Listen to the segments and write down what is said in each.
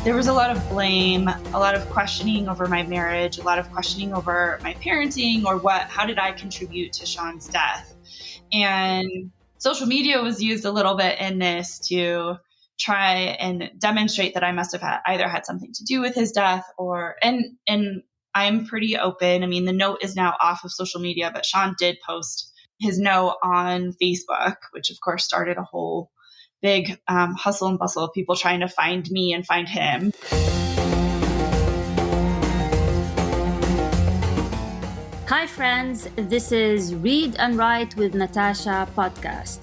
There was a lot of blame, a lot of questioning over my marriage, a lot of questioning over my parenting or how did I contribute to Sean's death? And social media was used a little bit in this to try and demonstrate that I must have either had something to do with his death and I'm pretty open. I mean, the note is now off of social media, but Sean did post his note on Facebook, which of course started a whole big hustle and bustle of people trying to find me and find him. Hi friends, this is Read and Write with Natasha podcast.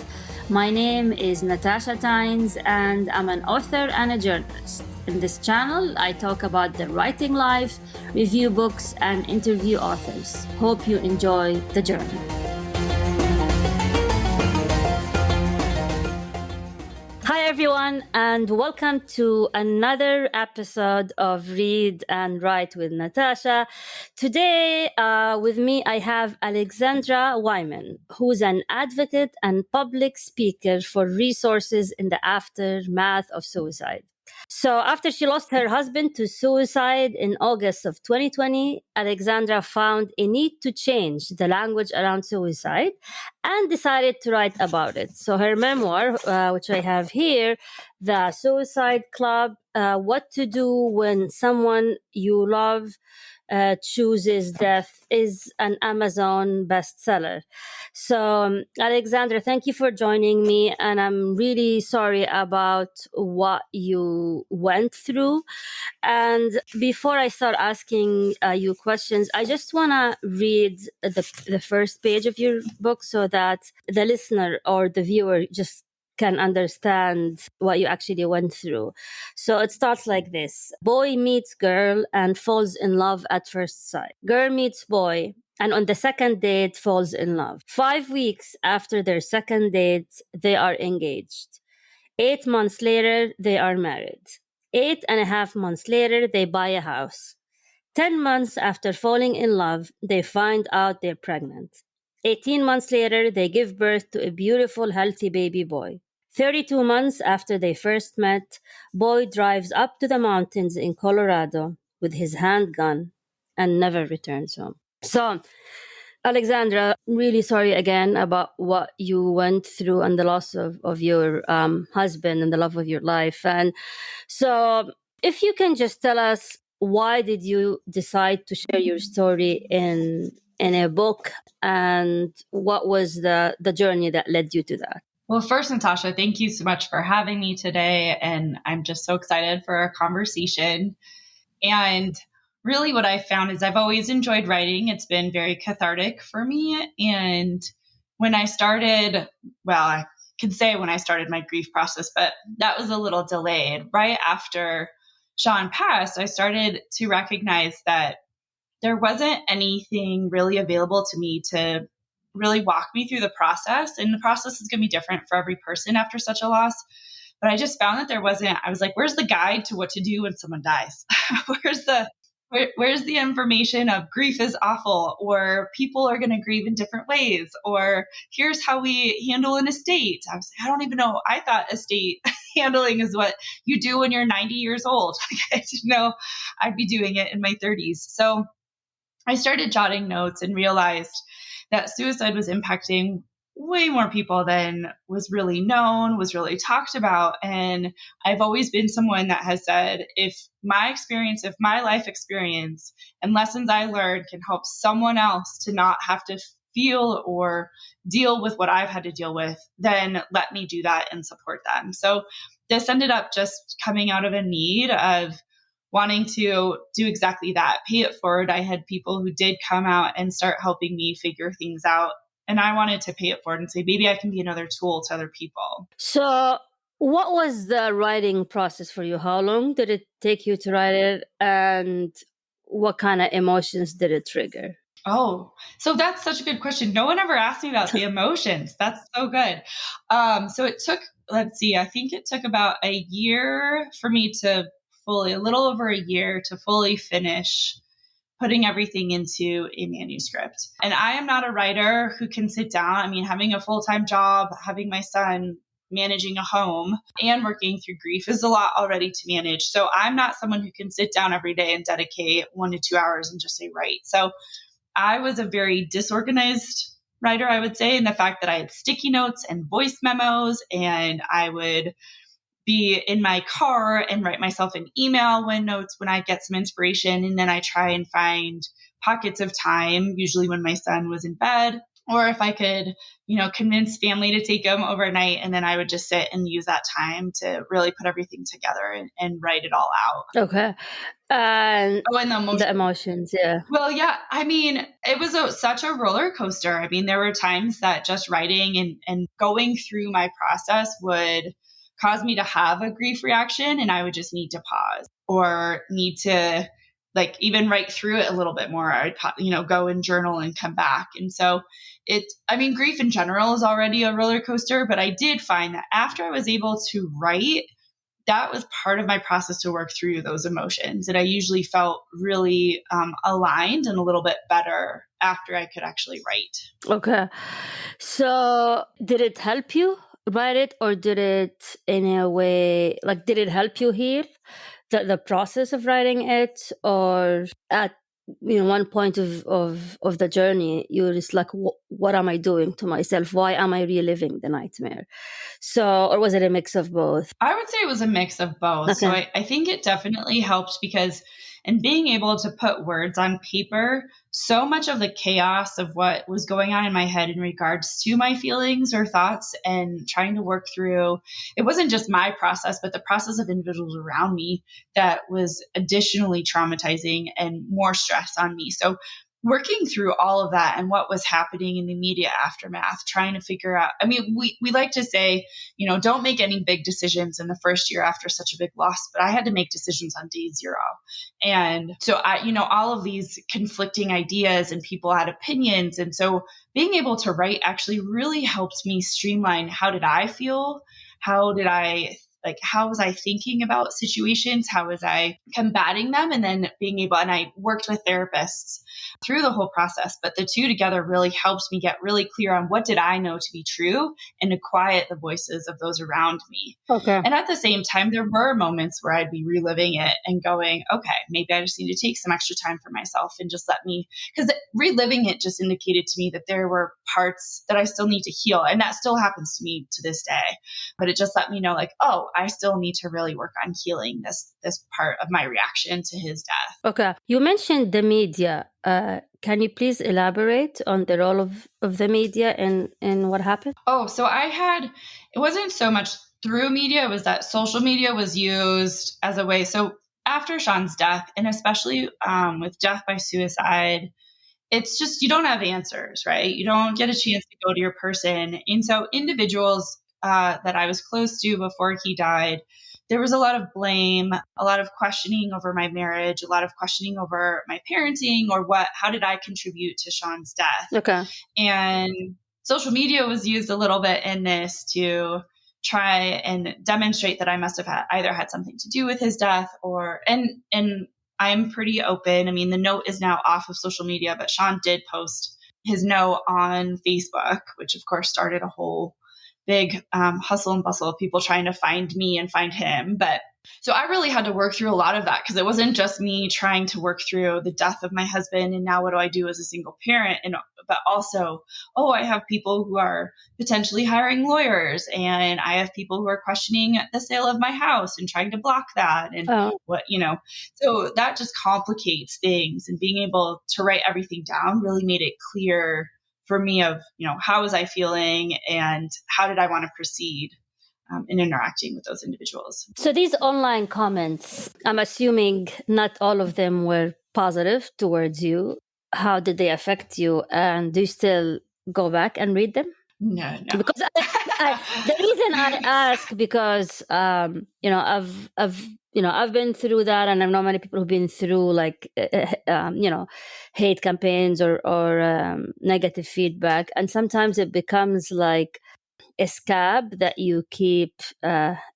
My name is Natasha Tynes and I'm an author and a journalist. In this channel, I talk about the writing life, review books, and interview authors. Hope you enjoy the journey. Hi everyone, and welcome to another episode of Read and Write with Natasha. Today with me I have Alexandra Wyman, who's an advocate and public speaker for resources in the aftermath of suicide. So after she lost her husband to suicide in August of 2020, Alexandra found a need to change the language around suicide and decided to write about it. So her memoir, which I have here, The Suicide Club, What to Do When Someone You Love Chooses Death, is an Amazon bestseller. So, Alexandra, thank you for joining me. And I'm really sorry about what you went through. And before I start asking you questions, I just want to read the first page of your book so that the listener or the viewer just can understand what you actually went through. So it starts like this. Boy meets girl and falls in love at first sight. Girl meets boy and on the second date falls in love. 5 weeks after their second date, they are engaged. 8 months later, they are married. 8.5 months later, they buy a house. 10 months after falling in love, they find out they're pregnant. 18 months later, they give birth to a beautiful, healthy baby boy. 32 months after they first met, boy drives up to the mountains in Colorado with his handgun and never returns home. So, Alexandra, really sorry again about what you went through and the loss of your husband and the love of your life. And so if you can just tell us, why did you decide to share your story in a book, and what was the journey that led you to that? Well, first, Natasha, thank you so much for having me today. And I'm just so excited for our conversation. And really what I found is I've always enjoyed writing. It's been very cathartic for me. And when I started, well, I could say when I started my grief process, but that was a little delayed. Right after Sean passed, I started to recognize that there wasn't anything really available to me to really walk me through the process. And the process is going to be different for every person after such a loss. But I just found that there wasn't, I was like, where's the guide to what to do when someone dies? Where's the information of grief is awful, or people are going to grieve in different ways, or here's how we handle an estate. I was like, I don't even know. I thought estate handling is what you do when you're 90 years old. I didn't know I'd be doing it in my 30s. So I started jotting notes and realized that suicide was impacting way more people than was really known, was really talked about. And I've always been someone that has said, if my life experience and lessons I learned can help someone else to not have to feel or deal with what I've had to deal with, then let me do that and support them. So this ended up just coming out of a need of wanting to do exactly that, pay it forward. I had people who did come out and start helping me figure things out. And I wanted to pay it forward and say, maybe I can be another tool to other people. So what was the writing process for you? How long did it take you to write it? And what kind of emotions did it trigger? Oh, so that's such a good question. No one ever asked me about the emotions. That's so good. So it took, I think it took about a year for me to a little over a year to fully finish putting everything into a manuscript. And I am not a writer who can sit down. I mean, having a full-time job, having my son, managing a home and working through grief is a lot already to manage. So I'm not someone who can sit down every day and dedicate 1 to 2 hours and just say, write. So I was a very disorganized writer, I would say, in the fact that I had sticky notes and voice memos, and I would be in my car and write myself an email when I get some inspiration. And then I try and find pockets of time, usually when my son was in bed, or if I could, convince family to take him overnight. And then I would just sit and use that time to really put everything together and write it all out. Okay. And and the emotions, yeah. Well, yeah, it was such a roller coaster. There were times that just writing and going through my process would cause me to have a grief reaction, and I would just need to pause or need to even write through it a little bit more. I'd go and journal and come back. And so grief in general is already a roller coaster, but I did find that after I was able to write, that was part of my process to work through those emotions. And I usually felt really aligned and a little bit better after I could actually write. Okay. So did it help you write it, or did it in a way, did it help you heal the process of writing it? Or at one point of the journey, you're just like, what am I doing to myself? Why am I reliving the nightmare? So, or was it a mix of both? I would say it was a mix of both. Okay. So I think it definitely helped because in being able to put words on paper, so much of the chaos of what was going on in my head in regards to my feelings or thoughts and trying to work through, it wasn't just my process, but the process of individuals around me that was additionally traumatizing and more stress on me. So working through all of that and what was happening in the immediate aftermath, trying to figure out, we like to say, don't make any big decisions in the first year after such a big loss, but I had to make decisions on day 0. And so all of these conflicting ideas and people had opinions. And so being able to write actually really helped me streamline, how did I feel? How was I thinking about situations? How was I combating them? And then and I worked with therapists through the whole process, but the two together really helps me get really clear on what did I know to be true and to quiet the voices of those around me. Okay. And at the same time, there were moments where I'd be reliving it and going, okay, maybe I just need to take some extra time for myself and just because reliving it just indicated to me that there were parts that I still need to heal. And that still happens to me to this day, but it just let me know I still need to really work on healing this part of my reaction to his death. Okay. You mentioned the media. Can you please elaborate on the role of the media and what happened? Oh, so it wasn't so much through media, it was that social media was used as a way. So after Sean's death, and especially with death by suicide, it's just, you don't have answers, right? You don't get a chance to go to your person. And so individuals that I was close to before he died, there was a lot of blame, a lot of questioning over my marriage, a lot of questioning over my parenting or how did I contribute to Sean's death? Okay. And social media was used a little bit in this to try and demonstrate that I must have either had something to do with his death and I'm pretty open. The note is now off of social media, but Sean did post his note on Facebook, which of course started a whole big hustle and bustle of people trying to find me and find him. But so I really had to work through a lot of that because it wasn't just me trying to work through the death of my husband and now what do I do as a single parent, but also, I have people who are potentially hiring lawyers and I have people who are questioning the sale of my house and trying to block that and so that just complicates things, and being able to write everything down really made it clear for me of, how was I feeling and how did I want to proceed in interacting with those individuals. So these online comments, I'm assuming not all of them were positive towards you. How did they affect you? And do you still go back and read them? No. Because the reason I ask, because I've been through that, and I know many people who've been through hate campaigns or negative feedback, and sometimes it becomes like a scab that you keep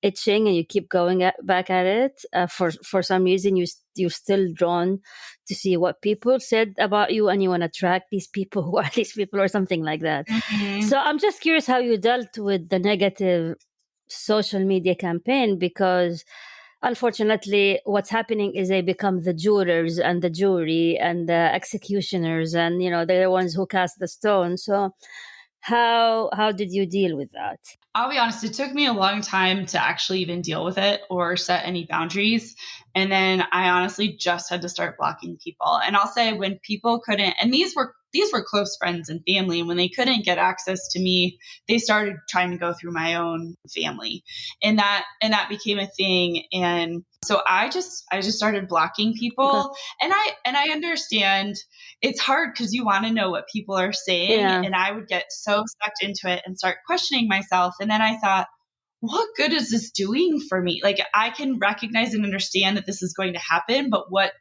itching and you keep going back at it. For some reason, you're still drawn to see what people said about you, and you want to track these people, who are these people, or something like that. Mm-hmm. So I'm just curious how you dealt with the negative social media campaign, because unfortunately what's happening is they become the jurors and the jury and the executioners, and they're the ones who cast the stone. So how did you deal with that? I'll be honest, it took me a long time to actually even deal with it or set any boundaries. And then I honestly just had to start blocking people. And I'll say when people couldn't, and these were close friends and family, and when they couldn't get access to me, they started trying to go through my own family. And that became a thing. And so I just started blocking people. Okay. And I understand it's hard because you want to know what people are saying. Yeah. And I would get so sucked into it and start questioning myself. And then I thought, what good is this doing for me? Like, I can recognize and understand that this is going to happen, but what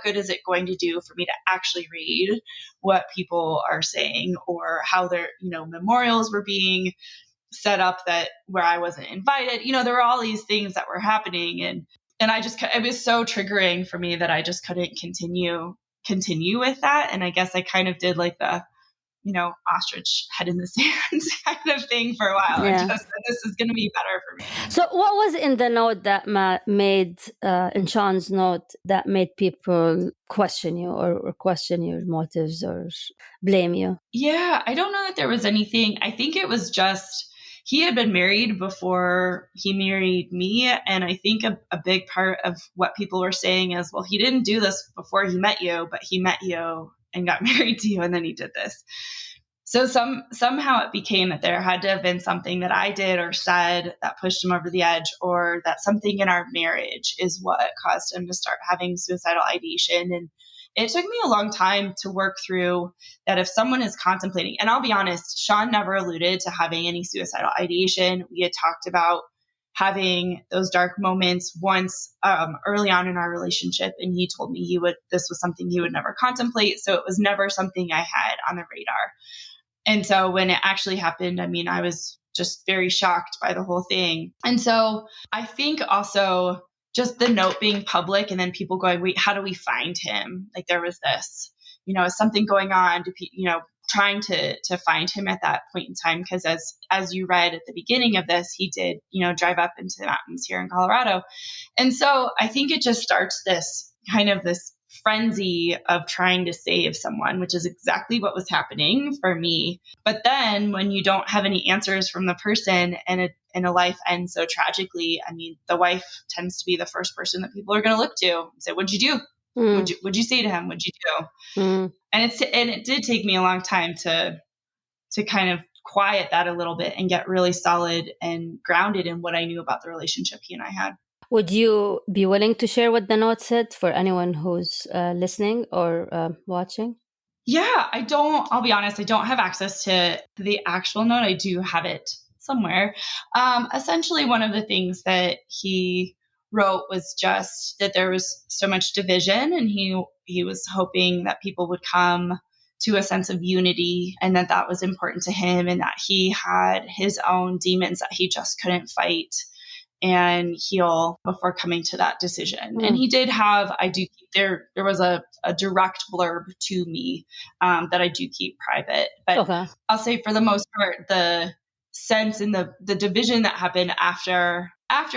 good is it going to do for me to actually read what people are saying, or how their, memorials were being set up that where I wasn't invited? There were all these things that were happening, and it was so triggering for me that I just couldn't continue with that. And I guess I kind of did like the, ostrich head in the sand kind of thing for a while. Yeah. I just said, this is going to be better for me. So what was in the note that made, in Sean's note, that made people question you or question your motives or blame you? Yeah, I don't know that there was anything. I think it was just, he had been married before he married me. And I think a big part of what people were saying is, well, he didn't do this before he met you, but he met you and got married to you, and then he did this. So somehow it became that there had to have been something that I did or said that pushed him over the edge, or that something in our marriage is what caused him to start having suicidal ideation. And it took me a long time to work through that. If someone is contemplating, and I'll be honest, Sean never alluded to having any suicidal ideation. We had talked about having those dark moments once early on in our relationship, and he told me this was something he would never contemplate. So it was never something I had on the radar. And so when it actually happened, I was just very shocked by the whole thing. And so I think also just the note being public, and then people going, wait, how do we find him? Like, there was this, is something going on to, trying to find him at that point in time. Because as you read at the beginning of this, he did, drive up into the mountains here in Colorado. And so I think it just starts this kind of this frenzy of trying to save someone, which is exactly what was happening for me. But then when you don't have any answers from the person, and a life ends so tragically, the wife tends to be the first person that people are going to look to and say, what'd you do? What'd you say to him? What'd you do? And it did take me a long time to kind of quiet that a little bit and get really solid and grounded in what I knew about the relationship he and I had. Would you be willing to share what the note said for anyone who's listening or watching? Yeah, I'll be honest, I don't have access to the actual note. I do have it somewhere. Essentially, one of the things that he wrote was just that there was so much division, and he was hoping that people would come to a sense of unity, and that was important to him, and that he had his own demons that he just couldn't fight and heal before coming to that decision. And he did have, there was a direct blurb to me that I do keep private. But okay. I'll say for the most part, the sense and the division that happened after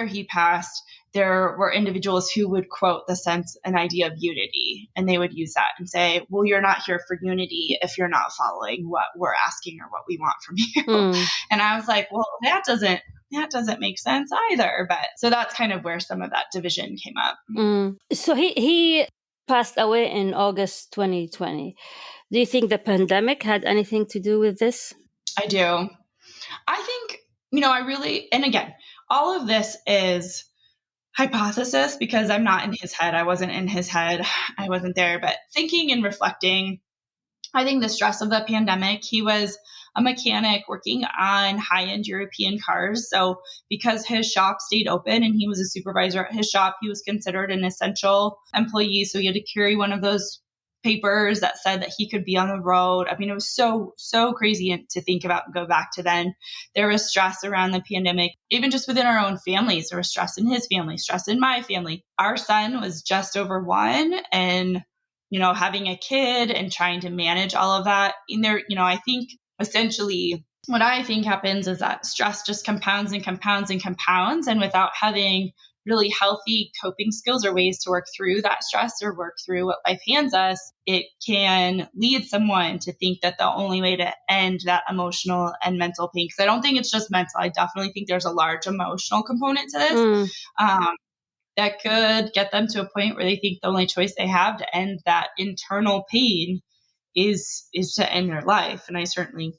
he passed, there were individuals who would quote the sense and idea of unity, and they would use that and say, well, you're not here for unity if you're not following what we're asking or what we want from you. And I was like, well, that doesn't make sense either. But so that's kind of where some of that division came up. So he passed away in August 2020. Do you think the pandemic had anything to do with this? I do. I think, and again, all of this is hypothesis because I'm not in his head. I wasn't in his head. I wasn't there. But thinking and reflecting, I think the stress of the pandemic, he was a mechanic working on high-end European cars. So because his shop stayed open and he was a supervisor at his shop, he was considered an essential employee. So he had to carry one of those papers that said that he could be on the road. It was so crazy to think about and go back to then. There was stress around the pandemic, even just within our own families. There was stress in his family, stress in my family. Our son was just over 1, and having a kid and trying to manage all of that in there, I think essentially what I think happens is that stress just compounds and compounds and compounds. And without having really healthy coping skills or ways to work through that stress or work through what life hands us, it can lead someone to think that the only way to end that emotional and mental pain, because I don't think it's just mental, I definitely think there's a large emotional component to this, that could get them to a point where they think the only choice they have to end that internal pain is to end their life. And I certainly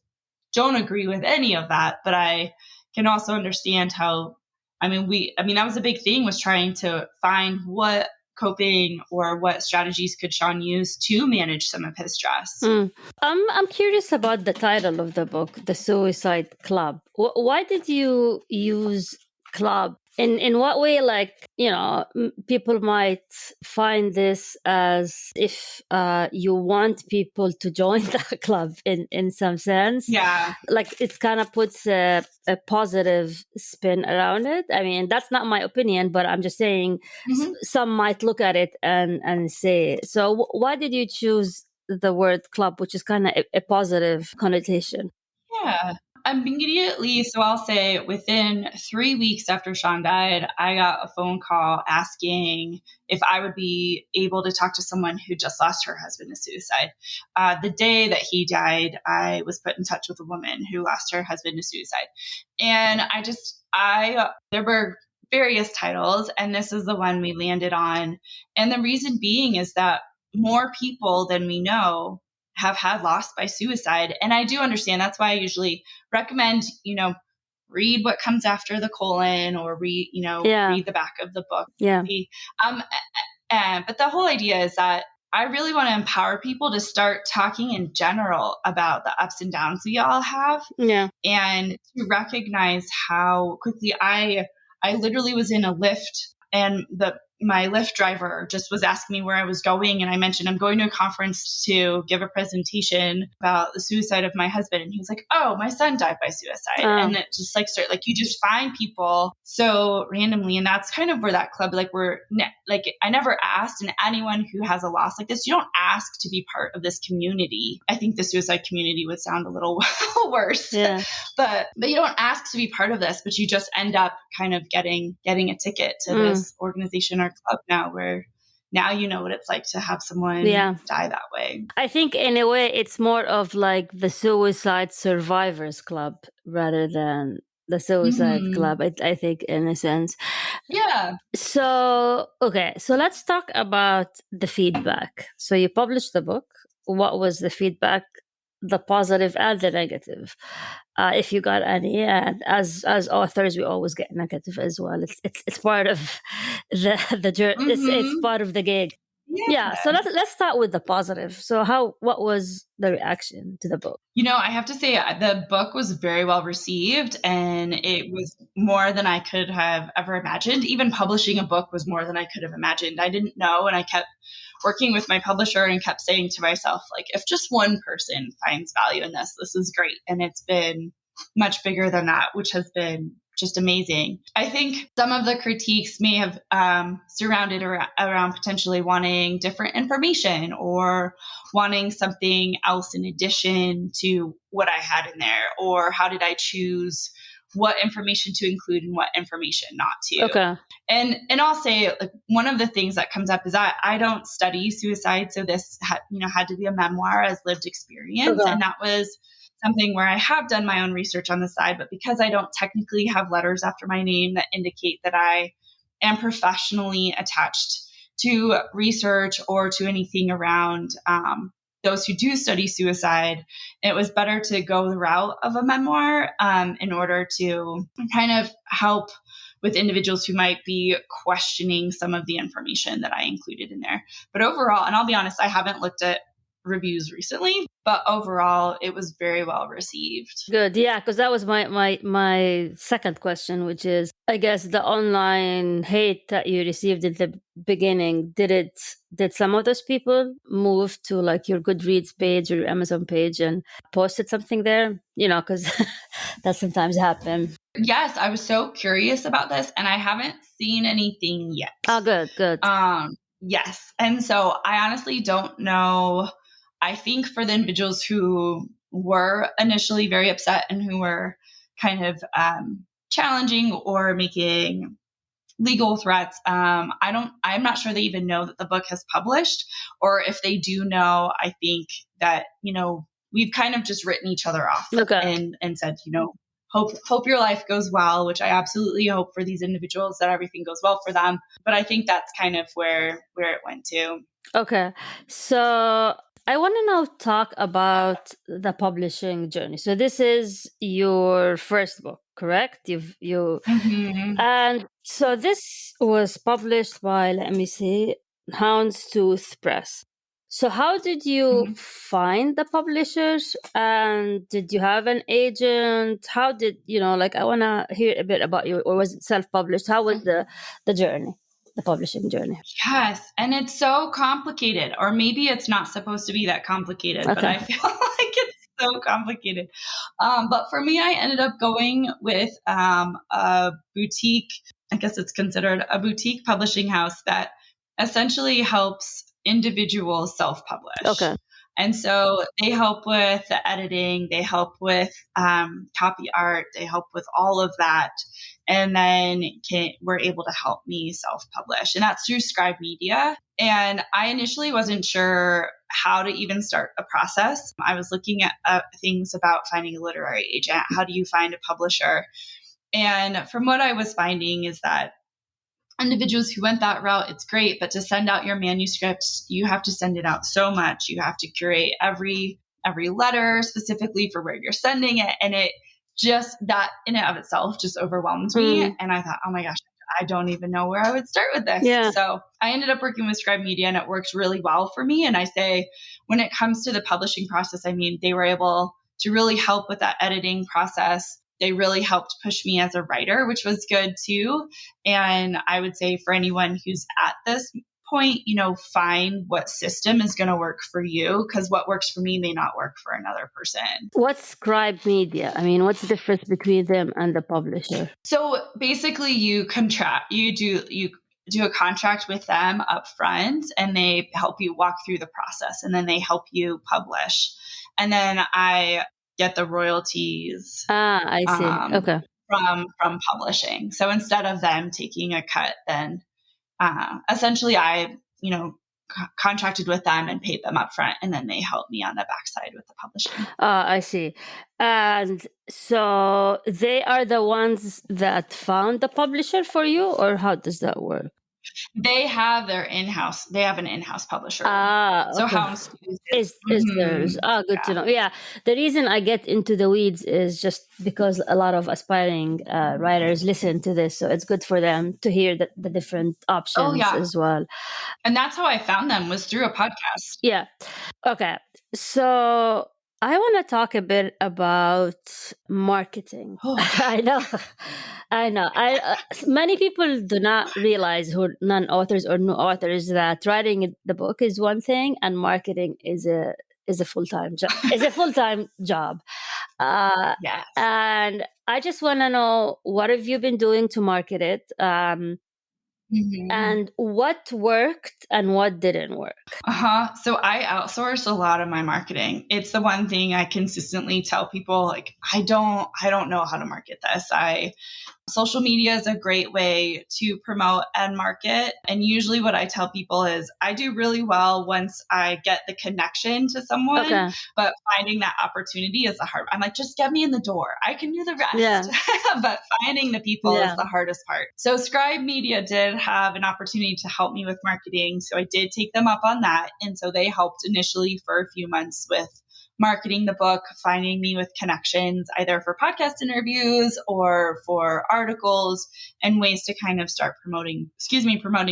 don't agree with any of that, but I can also understand how, that was a big thing, was trying to find what coping or what strategies could Sean use to manage some of his stress. I'm curious about the title of the book, The Suicide Club. Why did you use club? In what way, like, people might find this as if you want people to join the club in some sense. Yeah. Like, it kind of puts a positive spin around it. I mean, that's not my opinion, but I'm just saying some might look at it and say, so why did you choose the word club, which is kind of a positive connotation? Yeah. Immediately, so I'll say within 3 weeks after Sean died, I got a phone call asking if I would be able to talk to someone who just lost her husband to suicide. The day that he died, I was put in touch with a woman who lost her husband to suicide. And there were various titles, and this is the one we landed on. And the reason being is that more people than we know have had loss by suicide. And I do understand. That's why I usually recommend, read what comes after the colon, or read the back of the book. Yeah. But the whole idea is that I really want to empower people to start talking in general about the ups and downs we all have. Yeah. And to recognize how quickly I literally was in a lift, and my Lyft driver just was asking me where I was going. And I mentioned, I'm going to a conference to give a presentation about the suicide of my husband. And he was like, oh, my son died by suicide. And it just you just find people so randomly. And that's kind of where that club, I never asked, and anyone who has a loss like this, you don't ask to be part of this community. I think the suicide community would sound a little worse, but you don't ask to be part of this, but you just end up kind of getting a ticket to this organization or club now, where now you know what it's like to have someone die that way. I think in a way it's more of like the suicide survivors club rather than the suicide club, I think, in a sense. Yeah. So, okay. So let's talk about the feedback. So you published the book. What was the feedback, the positive and the negative? If you got any, and as authors, we always get negative as well. It's part of the journey. It's part of the gig. Yeah. So let's start with the positive. So what was the reaction to the book? I have to say the book was very well received, and it was more than I could have ever imagined. Even publishing a book was more than I could have imagined. I didn't know, and I kept working with my publisher and kept saying to myself, like, if just one person finds value in this is great. And it's been much bigger than that, which has been just amazing. I think some of the critiques may have surrounded around potentially wanting different information or wanting something else in addition to what I had in there, or how did I choose what information to include and what information not to. Okay. And I'll say, like, one of the things that comes up is I don't study suicide, so this had to be a memoir as lived experience, and that was something where I have done my own research on the side, but because I don't technically have letters after my name that indicate that I am professionally attached to research or to anything around those who do study suicide, it was better to go the route of a memoir in order to kind of help with individuals who might be questioning some of the information that I included in there. But overall, and I'll be honest, I haven't looked at reviews recently, but overall it was very well received. Good. Yeah, because that was my second question, which is, I guess, the online hate that you received at the beginning, did some of those people move to like your Goodreads page or your Amazon page and posted something there? Because that sometimes happens. Yes, I was so curious about this, and I haven't seen anything yet. Oh, good. Yes. And so I honestly don't know. I think for the individuals who were initially very upset and who were kind of challenging or making legal threats. I'm not sure they even know that the book has published, or if they do know, I think that, we've kind of just written each other off and said, hope your life goes well, which I absolutely hope for these individuals that everything goes well for them. But I think that's kind of where it went to. Okay. So I want to now talk about the publishing journey. So this is your first book, correct? And so this was published by, let me see, Houndstooth Press. So how did you find the publishers, and did you have an agent? How did, I want to hear a bit about you, or was it self-published? How was the journey? The publishing journey. Yes. And it's so complicated, or maybe it's not supposed to be that complicated, but I feel like it's so complicated. But for me, I ended up going with a boutique, I guess it's considered a boutique publishing house that essentially helps individuals self-publish. Okay. And so they help with the editing, they help with copy art, they help with all of that. And then were able to help me self-publish. And that's through Scribe Media. And I initially wasn't sure how to even start a process. I was looking at things about finding a literary agent. How do you find a publisher? And from what I was finding is that individuals who went that route, it's great, but to send out your manuscripts, you have to send it out so much. You have to curate every letter specifically for where you're sending it. And it just, that in and of itself just overwhelmed me. And I thought, oh my gosh, I don't even know where I would start with this. Yeah. So I ended up working with Scribe Media, and it worked really well for me. And I say, when it comes to the publishing process, I mean, they were able to really help with that editing process. They really helped push me as a writer, which was good too. And I would say for anyone who's at this point, find what system is going to work for you, because what works for me may not work for another person. What's Scribe Media? I mean, what's the difference between them and the publisher? So basically you do a contract with them up front, and they help you walk through the process, and then they help you publish. And then I get the royalties. I see. Okay. From publishing. So instead of them taking a cut, then essentially I, contracted with them and paid them up front, and then they helped me on the backside with the publishing. I see. And so they are the ones that found the publisher for you, or how does that work? They have an in-house publisher. Okay. So Houndstooth is theirs. Good to know. Yeah. The reason I get into the weeds is just because a lot of aspiring writers listen to this. So it's good for them to hear the different options as well. And that's how I found them, was through a podcast. Yeah. Okay. So I want to talk a bit about marketing. I know. Many people do not realize, who are non-authors or new authors, that writing the book is one thing and marketing is a full-time job. It's a full-time job. Yes. And I just want to know, what have you been doing to market it? And what worked and what didn't work? So I outsource a lot of my marketing. It's the one thing I consistently tell people, like, I don't know how to market this. Social media is a great way to promote and market. And usually what I tell people is I do really well once I get the connection to someone, but finding that opportunity is the hard. I'm like, just get me in the door. I can do the rest. Yeah. But finding the people is the hardest part. So Scribe Media did have an opportunity to help me with marketing. So I did take them up on that. And so they helped initially for a few months with marketing the book, finding me with connections, either for podcast interviews or for articles, and ways to kind of start promoting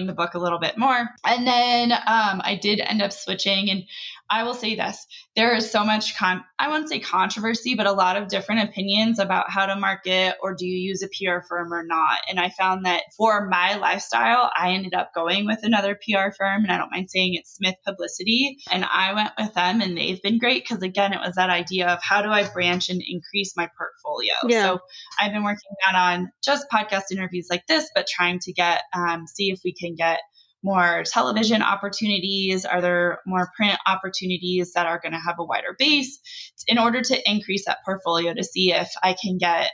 the book a little bit more. And then I did end up switching. And I will say this, there is so much, I wouldn't say controversy, but a lot of different opinions about how to market, or do you use a PR firm or not? And I found that for my lifestyle, I ended up going with another PR firm, and I don't mind saying it's Smith Publicity. And I went with them, and they've been great, because again, it was that idea of how do I branch and increase my portfolio? Yeah. So I've been working not on just podcast interviews like this, but trying to get, see if we can get more television opportunities? Are there more print opportunities that are going to have a wider base in order to increase that portfolio to see if I can get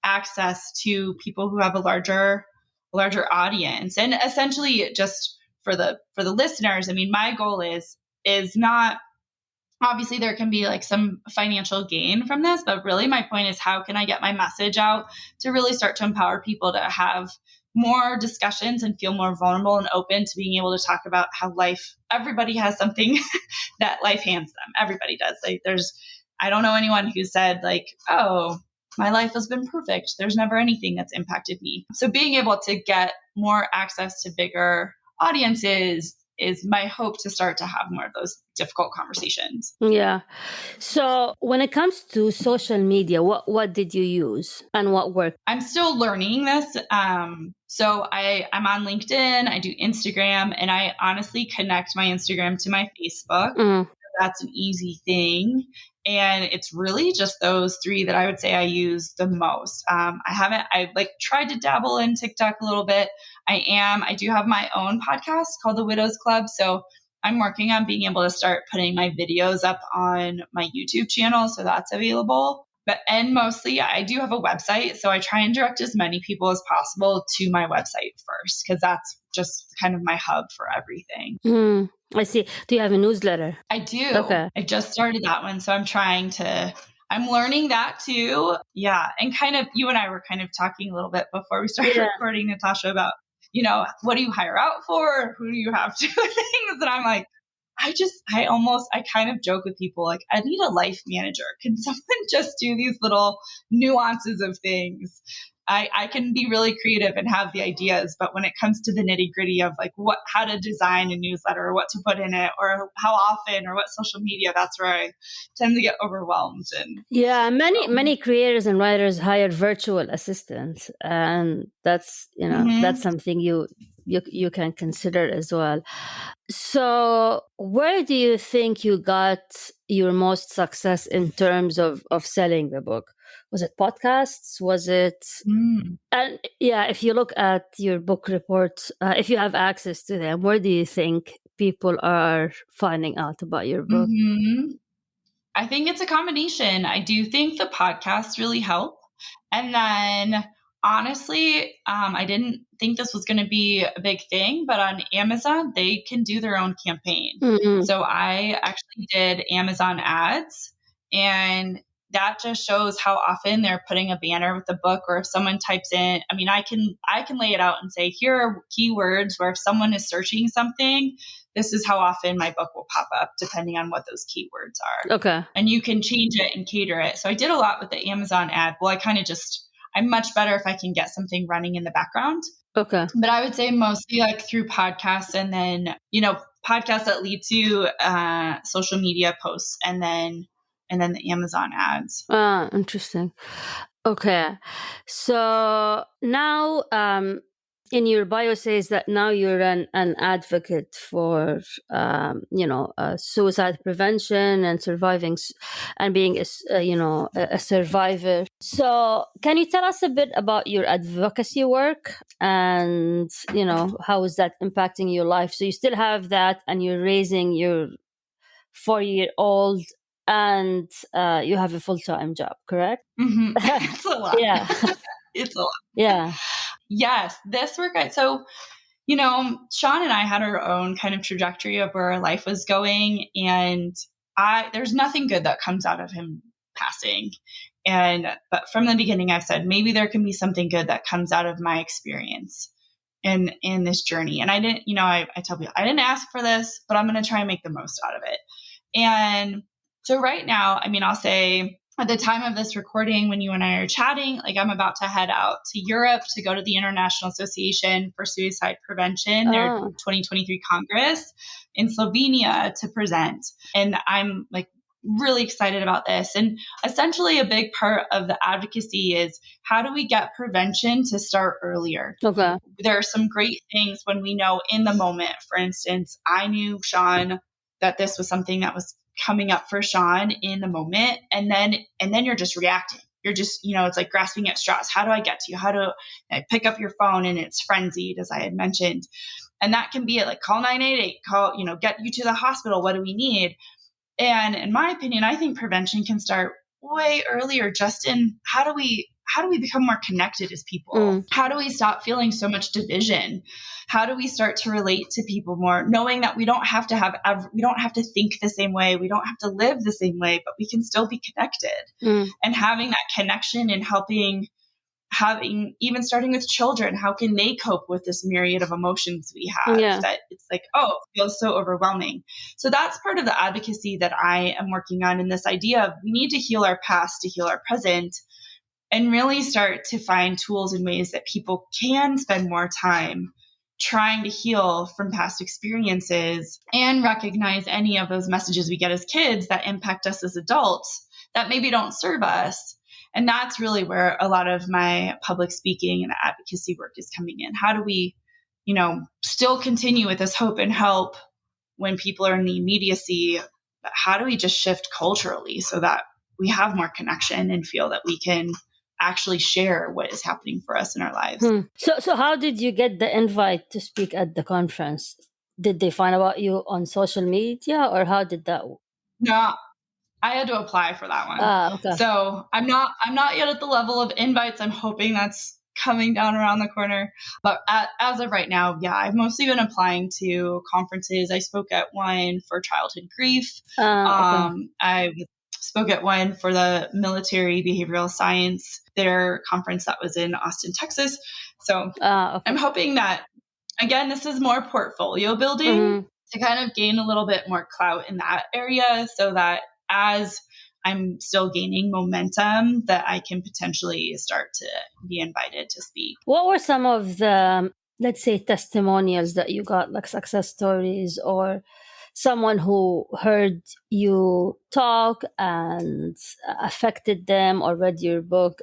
access to people who have a larger audience? And essentially, just for the listeners, I mean, my goal is not, obviously there can be like some financial gain from this, but really my point is, how can I get my message out to really start to empower people to have more discussions and feel more vulnerable and open to being able to talk about how everybody has something that life hands them. Everybody does. Like, I don't know anyone who said like, oh, my life has been perfect. There's never anything that's impacted me. So being able to get more access to bigger audiences is my hope, to start to have more of those difficult conversations. Yeah. So when it comes to social media, what did you use and what worked? I'm still learning this. So I'm on LinkedIn, I do Instagram, and I honestly connect my Instagram to my Facebook. That's an easy thing. And it's really just those three that I would say I use the most. I tried to dabble in TikTok a little bit. I do have my own podcast called The Widows Club. So I'm working on being able to start putting my videos up on my YouTube channel. So that's available. And mostly I do have a website. So I try and direct as many people as possible to my website first, because that's just kind of my hub for everything. I see. Do you have a newsletter? I do. Okay. I just started that one. So I'm learning that too. Yeah. And kind of, you and I were kind of talking a little bit before we started recording, Natasha, about, what do you hire out for? Who do you have to do things? And I'm like, I kind of joke with people, like, I need a life manager. Can someone just do these little nuances of things? I can be really creative and have the ideas, but when it comes to the nitty gritty of like how to design a newsletter, or what to put in it, or how often, or what social media, that's where I tend to get overwhelmed. And many creators and writers hire virtual assistants, and that's that's something you can consider as well. So where do you think you got your most success in terms of selling the book? Was it podcasts? Was it? And if you look at your book reports, if you have access to them, where do you think people are finding out about your book? I think it's a combination. I do think the podcasts really help. And then honestly, I didn't think this was going to be a big thing, but on Amazon, they can do their own campaign. So I actually did Amazon ads, and that just shows how often they're putting a banner with the book, or if someone types in, I mean, I can lay it out and say, here are keywords where if someone is searching something, this is how often my book will pop up, depending on what those keywords are. Okay. And you can change it and cater it. So I did a lot with the Amazon ad. Well, I'm much better if I can get something running in the background. Okay. But I would say mostly like through podcasts, and then, podcasts that lead to social media posts, and then the Amazon ads. Interesting. Okay. So now, in your bio says that now you're an advocate for, suicide prevention and surviving and being a survivor. So can you tell us a bit about your advocacy work and, how is that impacting your life? So you still have that, and you're raising your 4-year-old, and you have a full-time job, correct? It's a lot. Yeah. It's a lot. Yeah. Yes. This work. So, Sean and I had our own kind of trajectory of where our life was going. And there's nothing good that comes out of him passing. But from the beginning, I've said, maybe there can be something good that comes out of my experience in this journey. And I didn't, I tell people, I didn't ask for this, but I'm going to try and make the most out of it. And so right now, I mean, I'll say at the time of this recording, when you and I are chatting, like I'm about to head out to Europe to go to the International Association for Suicide Prevention, their 2023 Congress in Slovenia to present. And I'm like really excited about this. And essentially a big part of the advocacy is, how do we get prevention to start earlier? Okay. There are some great things when we know in the moment. For instance, I knew Sean that this was something that was coming up for Sean in the moment. And then you're just reacting. You're just, it's like grasping at straws. How do I get to you? How do I pick up your phone? And it's frenzied, as I had mentioned. And that can be like call 988, call, get you to the hospital. What do we need? And in my opinion, I think prevention can start way earlier, just in how do we become more connected as people? How do we stop feeling so much division? How do we start to relate to people more, knowing that we don't have to think the same way, we don't have to live the same way, but we can still be connected. And having that connection and having even starting with children, how can they cope with this myriad of emotions we have that it's like, oh, it feels so overwhelming. So that's part of the advocacy that I am working on, in this idea of we need to heal our past to heal our present, and really start to find tools and ways that people can spend more time trying to heal from past experiences and recognize any of those messages we get as kids that impact us as adults that maybe don't serve us. And that's really where a lot of my public speaking and advocacy work is coming in. How do we, still continue with this hope and help when people are in the immediacy? But how do we just shift culturally so that we have more connection and feel that we can actually share what is happening for us in our lives? So how did you get the invite to speak at the conference? Did they find about you on social media, or how did that work? No, I had to apply for that one. Okay. So I'm not yet at the level of invites. I'm hoping that's coming down around the corner. But as of right now, I've mostly been applying to conferences. I spoke at one for childhood grief. Okay. I spoke at one for the military behavioral science, their conference that was in Austin, Texas. So Okay. I'm hoping that, again, this is more portfolio building to kind of gain a little bit more clout in that area, so that as I'm still gaining momentum, that I can potentially start to be invited to speak. What were some of the, let's say, testimonials that you got, like success stories, or someone who heard you talk and affected them or read your book?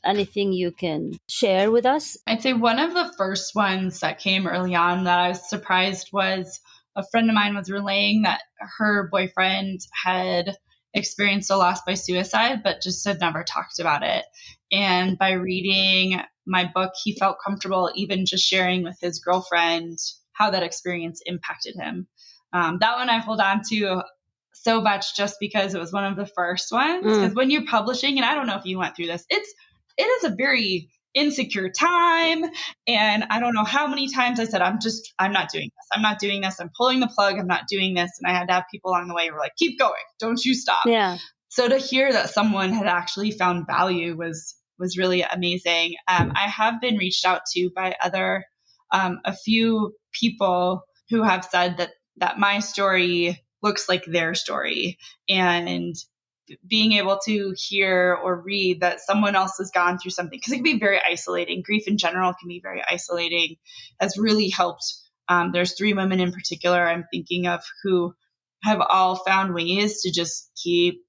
Anything you can share with us? I'd say one of the first ones that came early on that I was surprised was a friend of mine was relaying that her boyfriend had experienced a loss by suicide, but just had never talked about it. And by reading my book, he felt comfortable even just sharing with his girlfriend how that experience impacted him. That one I hold on to so much just because it was one of the first ones. Because when you're publishing, and I don't know if you went through this, it is a very insecure time. And I don't know how many times I said, I'm not doing this. I'm not doing this. I'm pulling the plug. I'm not doing this. And I had to have people along the way who were like, keep going. Don't you stop. Yeah. So to hear that someone had actually found value was really amazing. I have been reached out to by a few people who have said that my story looks like their story, and being able to hear or read that someone else has gone through something, because it can be very isolating. Grief in general can be very isolating, has really helped. There's 3 women in particular I'm thinking of who have all found ways to just keep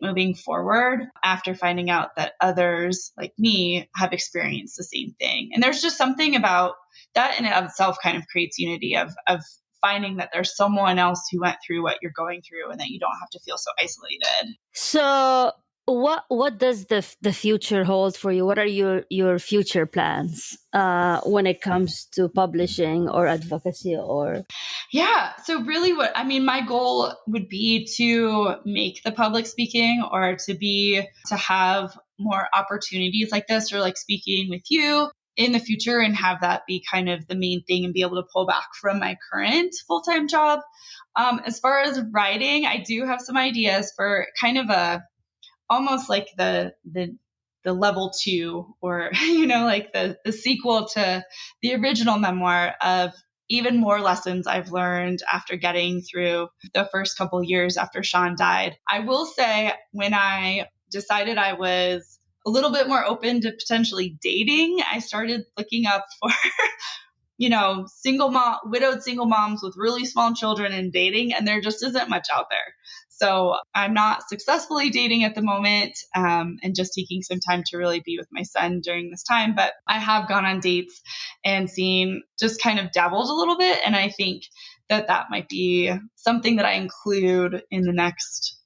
moving forward after finding out that others like me have experienced the same thing. And there's just something about that in and of itself kind of creates unity of finding that there's someone else who went through what you're going through, and that you don't have to feel so isolated. So what does the future hold for you? What are your future plans when it comes to publishing or advocacy? Or So really my goal would be to make the public speaking, or to have more opportunities like this, or like speaking with you in the future, and have that be kind of the main thing, and be able to pull back from my current full-time job. As far as writing, I do have some ideas for kind of almost like the level 2, or like the sequel to the original memoir, of even more lessons I've learned after getting through the first couple years after Sean died. I will say, when I decided I was a little bit more open to potentially dating, I started looking up for widowed single moms with really small children and dating, and there just isn't much out there. So I'm not successfully dating at the moment, and just taking some time to really be with my son during this time. But I have gone on dates and just kind of dabbled a little bit. And I think that might be something that I include in the next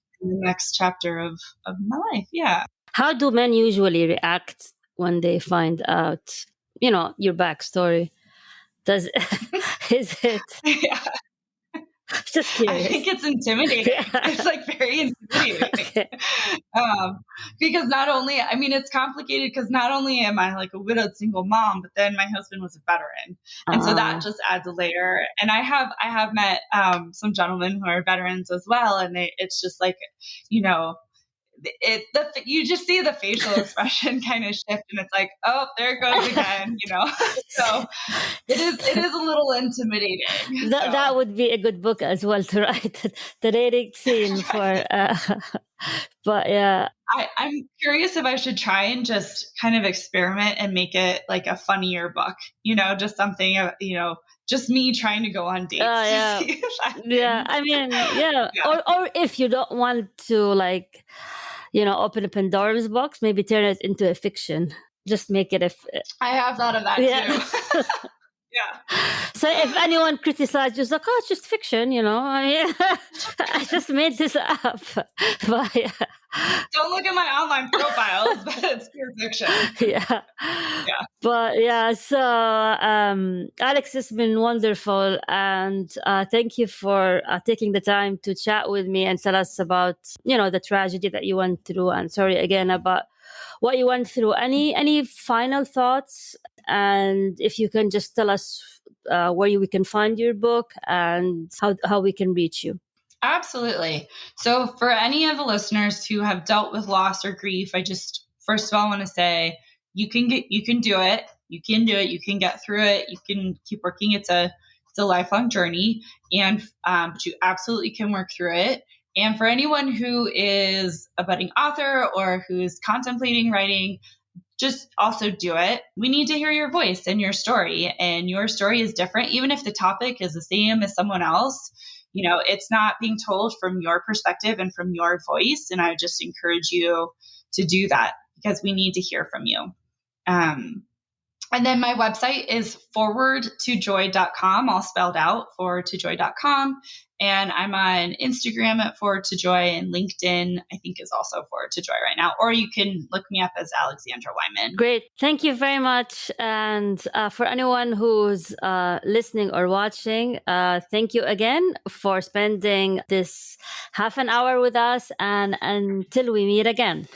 chapter of my life. Yeah. How do men usually react when they find out, your backstory? Does is it? Yeah. Just I curious. think it's intimidating. Yeah. It's like very intimidating. Okay. Because not only, I mean, it's complicated because not only am I like a widowed single mom, but then my husband was a veteran. And so that just adds a layer. And I have met some gentlemen who are veterans as well. And it's just like, you know, you just see the facial expression kind of shift, and it's like, oh, there it goes again, you know. So it is a little intimidating. That would be a good book as well to write, the dating scene for. But yeah, I'm curious if I should try and just kind of experiment and make it like a funnier book, you know, just something, you know, just me trying to go on dates. yeah, To see if yeah. I mean, yeah. Or if you don't want to, like, you know, open a Pandora's box, maybe turn it into a fiction. Just make it I have thought of that too. Yeah. So if anyone criticizes, just like, oh, it's just fiction, you know. I mean, I just made this up. But, yeah. Don't look at my online profiles, but it's pure fiction. Yeah. But yeah, so Alex, it's been wonderful, and thank you for taking the time to chat with me and tell us about, you know, the tragedy that you went through, and sorry again about what you went through. Any final thoughts? And if you can just tell us where we can find your book and how we can reach you. Absolutely. So for any of the listeners who have dealt with loss or grief, I just first of all want to say you can do it. You can do it. You can get through it. You can keep working. It's a lifelong journey, and but you absolutely can work through it. And for anyone who is a budding author or who's contemplating writing, just also do it. We need to hear your voice and your story. And your story is different. Even if the topic is the same as someone else, you know, it's not being told from your perspective and from your voice. And I just encourage you to do that because we need to hear from you. And then my website is forwardtojoy.com, all spelled out, forwardtojoy.com. And I'm on Instagram at forwardtojoy, and LinkedIn, I think, is also forwardtojoy right now. Or you can look me up as Alexandra Wyman. Great. Thank you very much. And for anyone who's listening or watching, thank you again for spending this half an hour with us. And until we meet again.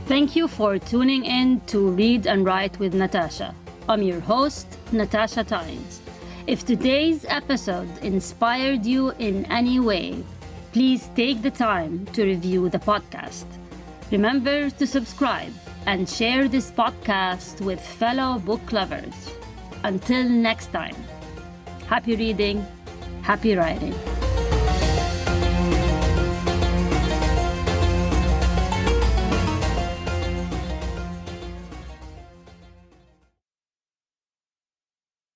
Thank you for tuning in to Read and Write with Natasha. I'm your host, Natasha Tynes. If today's episode inspired you in any way, please take the time to review the podcast. Remember to subscribe and share this podcast with fellow book lovers. Until next time, happy reading, happy writing.